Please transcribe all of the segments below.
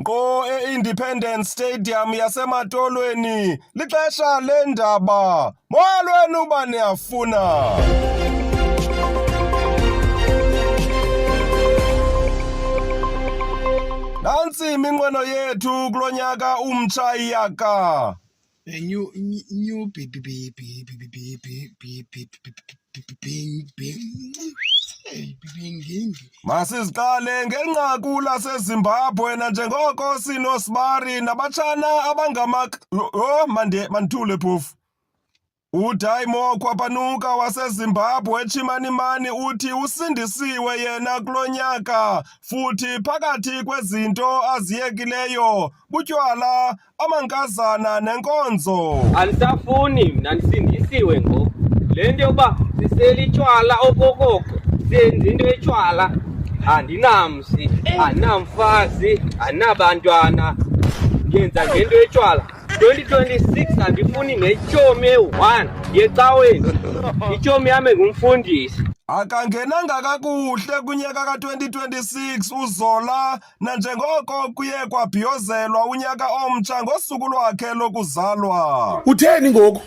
Ngo e-Independence Stadium yaseMatolweni lixesha leendaba. Molweni uba niyafuna. Nantsi iminqweno yethu kulonyaka umtsha iyaka. Masiziqale ngenqaku laseZimbabwe nanjengoko sinosibari nabatshana mandithule phofu. uDaimo Khwapanuka waseZimbabwe Chimanimani uthi usindisiwe yena kulonyaka futhi phakathi kwezinto aziyekileyo butywala, amankazana nenkonzo. Andisafuni mna ndisindisiwe ngoku. Le nto yokuba sisela itywala okokoko senza into etywala andinamsi, andinamfazi, andinabantwana, ngenza ngento etywala. 2026 andifuni netyomi eyi-1 yecaweni. Ityomi yam ngumfundisi. Akangenanga kakuhle kunyaka ka-2026 uZola nanjengoko kuye kwabhiyozelwa unyaka omtsha ngosuku lwakhe lokuzalwa. Utheni ngoku?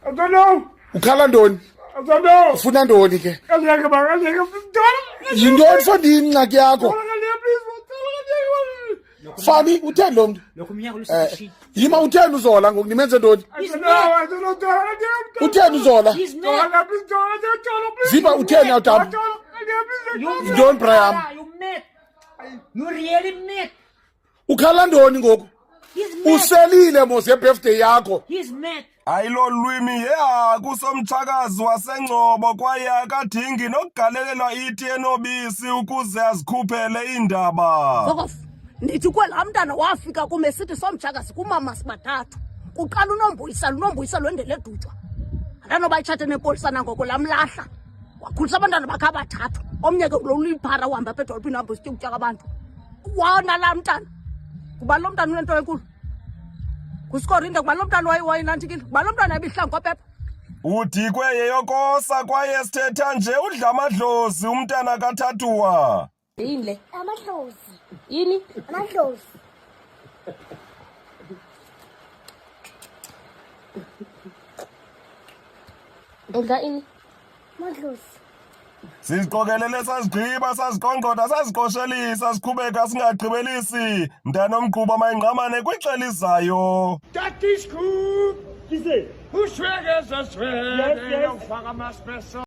I don't know. Ukhala ntoni? I don't know. Ufuna ntoni ke? Yintoni fandini ingxaki yakho? Fani, utheni lo mntu? Yima utheni uZola ngoku nimenze ntoni? Utheni uZola? Ziba utheni awutama? Yintoni Brian? You really mad. Ukhala ntoni ngoku? He's mad. Uselile mos ye-birthday yakho. He's mad. Ayilo lwimi yehagu somtshakazi waseNgcobo kwaye akadingi nokugalelelwa iti enobisi ukuze azikhuphele iindaba. Zokof, ndithi kwelaa mntana wafika kume sithi somtshakazi kumama sibathathu. Kuqala uNombuyisa lwendele edutywa. Andanoba itshate nepolisa nangoko lamlahla. Wakhulisa abantwana bakhe abathathu. Omnye ke uliphara uhamba apha edolophini hamba usitya ukutya kwabantu. Wana laa mntana. Kuba lo mntana unento enkulu. Kusikorinde kuba lo mntana wayinantikile. Kuba lo mntana ebihlangu kwaphepha. Udikwe yeyokosa kwaye sithetha nje udlamadlozi umntana kaThatuwa. Yini le? Amadlozi. Yini? Amadlozi. Udla ini? Amadlozi. Siziqokelele sazigqiba saziqongqotha saziqoshelisa siqhubeka singagqibelisi. Mntanomgquba mayingqamane kwixela izayo. That is cool. Who swears a swear? Yes, yes.